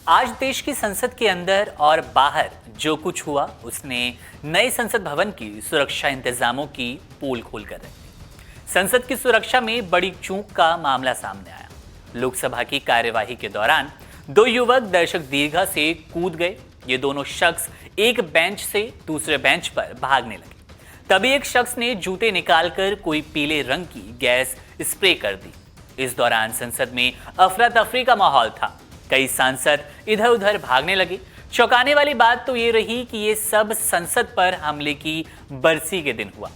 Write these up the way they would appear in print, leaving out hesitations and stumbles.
आज देश की संसद के अंदर और बाहर जो कुछ हुआ उसने नए संसद भवन की सुरक्षा इंतजामों की पोल खोल कर रखी। संसद की सुरक्षा में बड़ी चूक का मामला सामने आया। लोकसभा की कार्यवाही के दौरान दो युवक दर्शक दीर्घा से कूद गए। ये दोनों शख्स एक बेंच से दूसरे बेंच पर भागने लगे। तभी एक शख्स ने जूते निकालकर कोई पीले रंग की गैस स्प्रे कर दी। इस दौरान संसद में अफरा तफरी का माहौल था। कई सांसद इधर उधर भागने लगे। चौंकाने वाली बात तो ये रही कि ये सब संसद पर हमले की बरसी के दिन हुआ।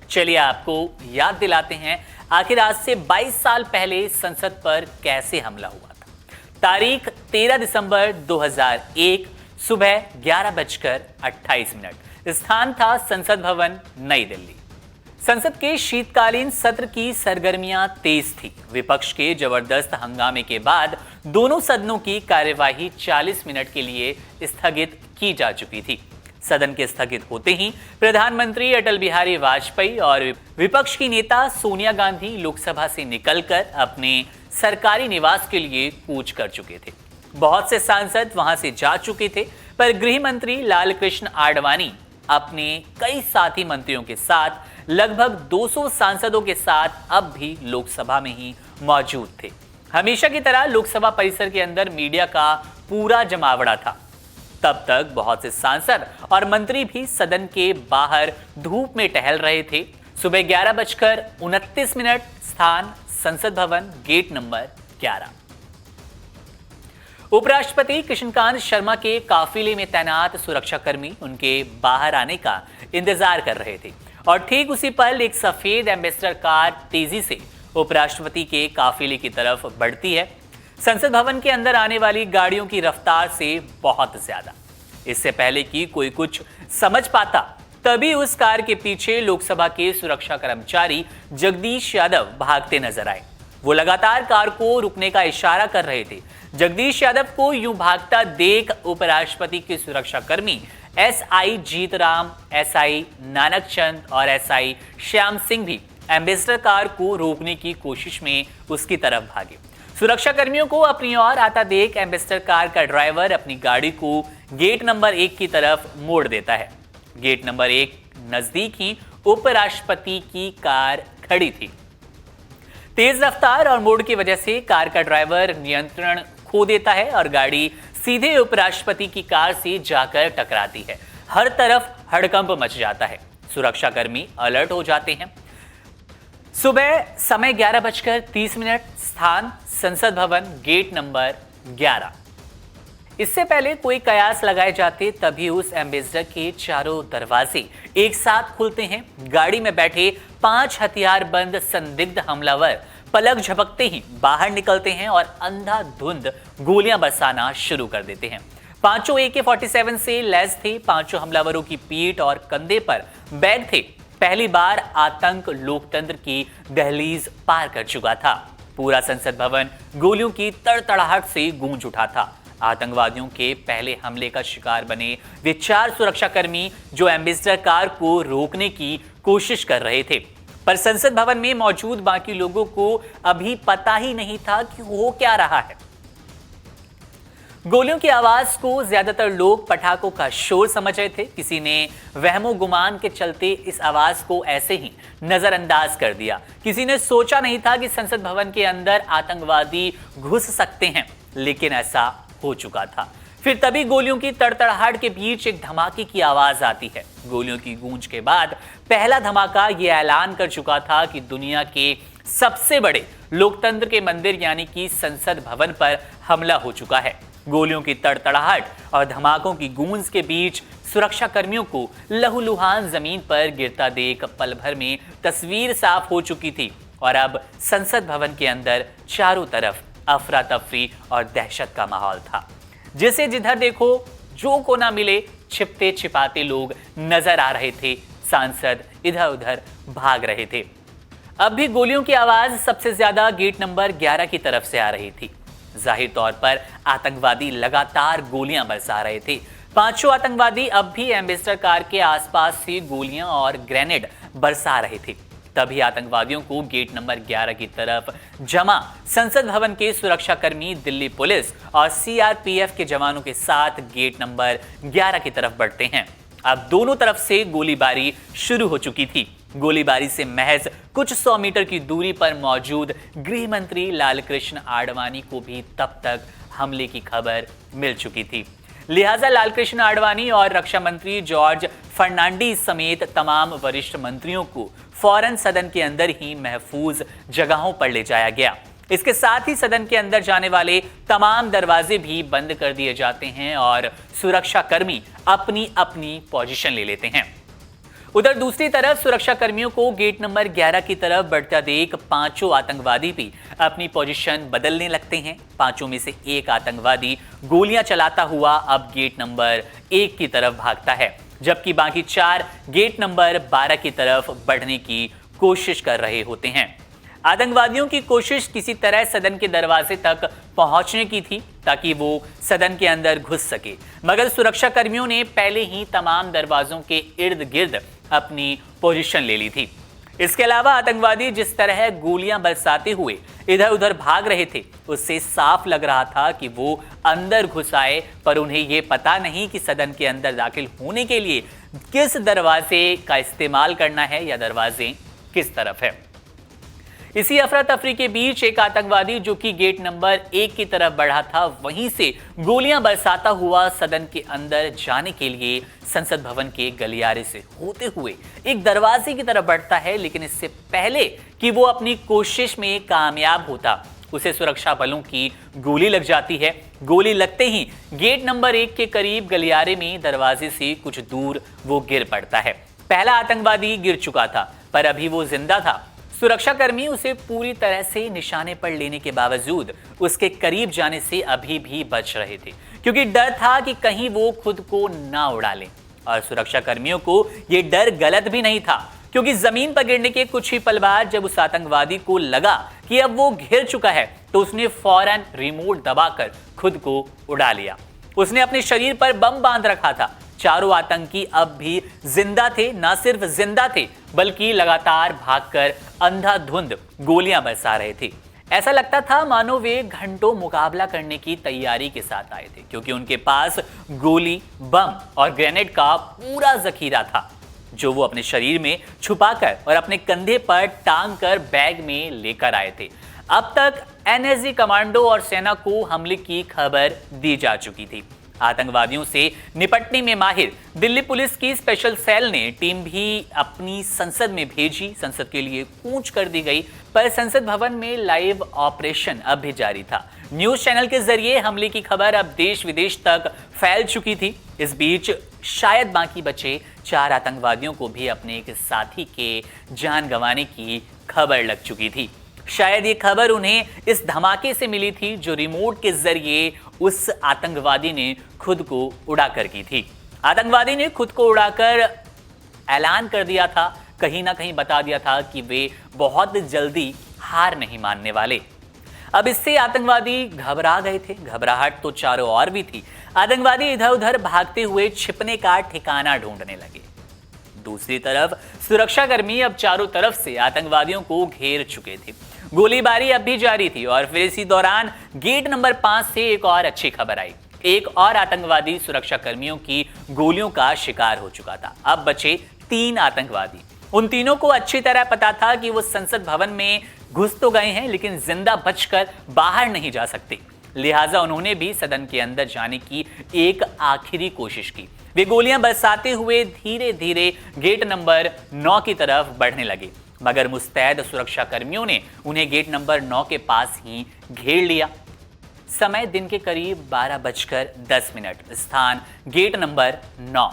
चलिए आपको याद दिलाते हैं आखिर आज से 22 साल पहले संसद पर कैसे हमला हुआ था। तारीख 13 दिसंबर 2001 सुबह 11:28। स्थान था संसद भवन, नई दिल्ली। संसद के शीतकालीन सत्र की सरगर्मियां तेज थी। विपक्ष के जबरदस्त हंगामे के बाद दोनों सदनों की कार्यवाही 40 मिनट के लिए स्थगित की जा चुकी थी। सदन के स्थगित होते ही प्रधानमंत्री अटल बिहारी वाजपेयी और विपक्ष की नेता सोनिया गांधी लोकसभा से निकलकर अपने सरकारी निवास के लिए कूच कर चुके थे। बहुत से सांसद वहां से जा चुके थे, पर गृह मंत्री लालकृष्ण आडवाणी अपने कई साथी मंत्रियों के साथ लगभग 200 सांसदों के साथ अब भी लोकसभा में ही मौजूद थे। हमेशा की तरह लोकसभा परिसर के अंदर मीडिया का पूरा जमावड़ा था। तब तक बहुत से सांसद और मंत्री भी सदन के बाहर धूप में टहल रहे थे। सुबह 11:29। स्थान संसद भवन, गेट नंबर 11। उपराष्ट्रपति कृष्णकांत शर्मा के काफिले में तैनात सुरक्षाकर्मी उनके बाहर आने का इंतजार कर रहे थे और ठीक उसी पल एक सफेद एम्बेसडर कार तेजी से उपराष्ट्रपति के काफिले की तरफ बढ़ती है। संसद भवन के अंदर आने वाली गाड़ियों की रफ्तार से बहुत ज्यादा। इससे पहले कि कोई कुछ समझ पाता, तभी उस कार के पीछे लोकसभा के सुरक्षा कर्मचारी जगदीश यादव भागते नजर आए। वो लगातार कार को रुकने का इशारा कर रहे थे। जगदीश यादव को यूं भागता देख उपराष्ट्रपति के सुरक्षाकर्मी एसआई जीतराम, एसआई नानक चंद और एसआई श्याम सिंह भी एम्बेसडर कार को रोकने की कोशिश में उसकी तरफ भागे। सुरक्षा कर्मियों को अपनी ओर आता देख एम्बेसडर कार का ड्राइवर अपनी गाड़ी को गेट नंबर 1 की तरफ मोड़ देता है। गेट नंबर 1 नजदीक ही उपराष्ट्रपति की कार खड़ी थी। तेज रफ्तार और मोड़ की वजह से कार का ड्राइवर नियंत्रण खो देता है और गाड़ी सीधे उपराष्ट्रपति की कार से जाकर टकराती है। हर तरफ हड़कंप मच जाता है। सुरक्षाकर्मी अलर्ट हो जाते हैं। सुबह समय 11:30। स्थान संसद भवन, गेट नंबर 11। इससे पहले कोई कयास लगाए जाते तभी उस एम्बेसडर के चारों दरवाजे एक साथ खुलते हैं। गाड़ी में बैठे 5 हथियारबंद संदिग्ध हमलावर पलक झपकते ही बाहर निकलते हैं और अंधाधुंध गोलियां बरसाना शुरू कर देते हैं। पांचों AK-47 से लैस थे। पांचों हमलावरों की पीठ और कंधे पर बैग थे। पहली बार आतंक लोकतंत्र की दहलीज पार कर चुका था। पूरा संसद भवन गोलियों की तड़तड़ाहट से गूंज उठा था। आतंकवादियों के पहले हमले का शिकार बने वे 4 सुरक्षाकर्मी जो एम्बेसडर कार को रोकने की कोशिश कर रहे थे, पर संसद भवन में मौजूद बाकी लोगों को अभी पता ही नहीं था कि हो क्या रहा है। गोलियों की आवाज को ज्यादातर लोग पटाखों का शोर समझ रहे थे। किसी ने वहमो गुमान के चलते इस आवाज को ऐसे ही नजरअंदाज कर दिया। किसी ने सोचा नहीं था कि संसद भवन के अंदर आतंकवादी घुस सकते हैं, लेकिन ऐसा हो चुका था। फिर तभी गोलियों की तड़तड़ाहट के बीच एक धमाके की आवाज आती है। गोलियों की गूंज के बाद पहला धमाका यह ऐलान कर चुका था कि दुनिया के सबसे बड़े लोकतंत्र के मंदिर यानी कि संसद भवन पर हमला हो चुका है। गोलियों की तड़तड़ाहट और धमाकों की गूंज के बीच सुरक्षा कर्मियों को लहूलुहान जमीन पर गिरता देख पल भर में तस्वीर साफ हो चुकी थी और अब संसद भवन के अंदर चारों तरफ अफरा तफरी और दहशत का माहौल था। जिसे जिधर देखो जो कोना मिले छिपते छिपाते लोग नजर आ रहे थे। सांसद इधर उधर भाग रहे थे। अब भी गोलियों की आवाज सबसे ज्यादा गेट नंबर 11 की तरफ से आ रही थी। जाहिर तौर पर आतंकवादी लगातार गोलियां बरसा रहे थे। पांचों आतंकवादी अब भी एम्बेसडर कार के आसपास से गोलियां और ग्रेनेड बरसा रहे थे। तभी आतंकवादियों को गेट नंबर 11 की तरफ जमा संसद भवन के सुरक्षाकर्मी दिल्ली पुलिस और सीआरपीएफ के जवानों के साथ गेट नंबर 11 की तरफ बढ़ते हैं। अब दोनों तरफ से गोलीबारी शुरू हो चुकी थी। गोलीबारी से महज कुछ 100 मीटर की दूरी पर मौजूद गृह मंत्री लालकृष्ण आडवाणी को भी तब तक हमले की खबर मिल चुकी थी। लिहाजा लालकृष्ण आडवाणी और रक्षा मंत्री जॉर्ज फर्नांडीज समेत तमाम वरिष्ठ मंत्रियों को फौरन सदन के अंदर ही महफूज जगहों पर ले जाया गया। इसके साथ ही सदन के अंदर जाने वाले तमाम दरवाजे भी बंद कर दिए जाते हैं और सुरक्षा कर्मी अपनी अपनी पोजीशन ले लेते हैं। उधर दूसरी तरफ सुरक्षा कर्मियों को गेट नंबर 11 की तरफ बढ़ता देख पांचों आतंकवादी भी अपनी पोजीशन बदलने लगते हैं। पांचों में से एक आतंकवादी गोलियां चलाता हुआ अब गेट नंबर 1 की तरफ भागता है, जबकि बाकी 4 गेट नंबर 12 की तरफ बढ़ने की कोशिश कर रहे होते हैं। आतंकवादियों की कोशिश किसी तरह सदन के दरवाजे तक पहुंचने की थी ताकि वो सदन के अंदर घुस सके, मगर सुरक्षा कर्मियों ने पहले ही तमाम दरवाजों के इर्द गिर्द अपनी पोजीशन ले ली थी। इसके अलावा आतंकवादी जिस तरह गोलियां बरसाते हुए इधर उधर भाग रहे थे, उससे साफ लग रहा था कि वो अंदर घुस आए, पर उन्हें ये पता नहीं कि सदन के अंदर दाखिल होने के लिए किस दरवाजे का इस्तेमाल करना है या दरवाजे किस तरफ है। इसी अफरा तफरी के बीच एक आतंकवादी जो कि गेट नंबर 1 की तरफ बढ़ा था, वहीं से गोलियां बरसाता हुआ सदन के अंदर जाने के लिए संसद भवन के गलियारे से होते हुए एक दरवाजे की तरफ बढ़ता है। लेकिन इससे पहले कि वो अपनी कोशिश में कामयाब होता, उसे सुरक्षा बलों की गोली लग जाती है। गोली लगते ही गेट नंबर 1 के करीब गलियारे में दरवाजे से कुछ दूर वो गिर पड़ता है। पहला आतंकवादी गिर चुका था, पर अभी वो जिंदा था। सुरक्षाकर्मी उसे पूरी तरह से निशाने पर लेने के बावजूद उसके करीब जाने से अभी भी बच रहे थे, क्योंकि डर था कि कहीं वो खुद को ना उड़ा लें। और सुरक्षाकर्मियों को ये डर गलत भी नहीं था, क्योंकि जमीन पर गिरने के कुछ ही पल बाद जब उस आतंकवादी को लगा कि अब वो घिर चुका है, तो उसने फौरन रिमोट दबाकर खुद को उड़ा लिया। उसने अपने शरीर पर बम बांध रखा था। चारों आतंकी अब भी जिंदा थे, ना सिर्फ जिंदा थे बल्कि लगातार भागकर अंधाधुंध गोलियां बरसा रहे थे। ऐसा लगता था मानो वे घंटों मुकाबला करने की तैयारी के साथ आए थे, क्योंकि उनके पास गोली, बम और ग्रेनेड का पूरा जखीरा था, जो वो अपने शरीर में छुपाकर और अपने कंधे पर टांग कर बैग में लेकर आए थे। अब तक एनएसजी कमांडो और सेना को हमले की खबर दी जा चुकी थी। आतंकवादियों से निपटने में माहिर दिल्ली पुलिस की स्पेशल सेल ने टीम भी अपनी संसद में भेजी। संसद के लिए कूच कर दी गई, पर संसद भवन में लाइव ऑपरेशन अब भी जारी था। न्यूज चैनल के जरिए हमले की खबर अब देश विदेश तक फैल चुकी थी। इस बीच शायद बाकी बचे 4 आतंकवादियों को भी अपने एक साथी के जान गंवाने की खबर लग चुकी थी। शायद ये खबर उन्हें इस धमाके से मिली थी जो रिमोट के जरिए उस आतंकवादी ने खुद को उड़ाकर की थी। आतंकवादी ने खुद को उड़ाकर ऐलान कर दिया था, कहीं ना कहीं बता दिया था कि वे बहुत जल्दी हार नहीं मानने वाले। अब इससे आतंकवादी घबरा गए थे। घबराहट तो चारों ओर भी थी। आतंकवादी इधर उधर भागते हुए छिपने का ठिकाना ढूंढने लगे। दूसरी तरफ सुरक्षाकर्मी अब चारों तरफ से आतंकवादियों को घेर चुके थे। गोलीबारी अब भी जारी थी और फिर इसी दौरान गेट नंबर 5 से एक और अच्छी खबर आई। एक और आतंकवादी सुरक्षाकर्मियों की गोलियों का शिकार हो चुका था। अब बचे 3 आतंकवादी। उन तीनों को अच्छी तरह पता था कि वो संसद भवन में घुस तो गए हैं, लेकिन जिंदा बचकर बाहर नहीं जा सकते। लिहाजा उन्होंने भी सदन के अंदर जाने की एक आखिरी कोशिश की। वे गोलियां बरसाते हुए धीरे धीरे गेट नंबर 9 की तरफ बढ़ने लगे, मगर मुस्तैद सुरक्षा कर्मियों ने उन्हें गेट नंबर 9 के पास ही घेर लिया। समय दिन के करीब 12:10, स्थान गेट नंबर 9।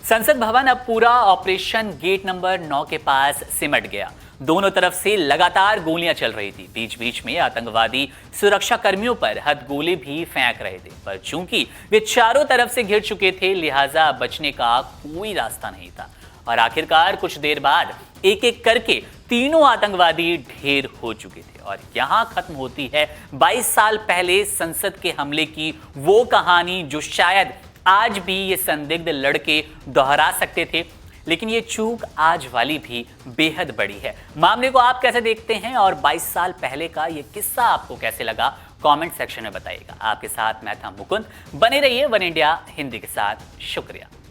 संसद भवन अब पूरा ऑपरेशन गेट नंबर 9 के पास सिमट गया। दोनों तरफ से लगातार गोलियां चल रही थी। बीच बीच में आतंकवादी सुरक्षा कर्मियों पर हथगोले भी फेंक रहे थे, पर चूंकि वे चारों तरफ से घिर चुके थे, लिहाजा बचने का कोई रास्ता नहीं था। और आखिरकार कुछ देर बाद एक एक करके तीनों आतंकवादी ढेर हो चुके थे। और यहां खत्म होती है 22 साल पहले संसद के हमले की वो कहानी जो शायद आज भी ये संदिग्ध लड़के दोहरा सकते थे। लेकिन ये चूक आज वाली भी बेहद बड़ी है। मामले को आप कैसे देखते हैं और 22 साल पहले का ये किस्सा आपको कैसे लगा, कमेंट सेक्शन में बताइएगा। आपके साथ मैं था मुकुंद। बने रहिए वन इंडिया हिंदी के साथ। शुक्रिया।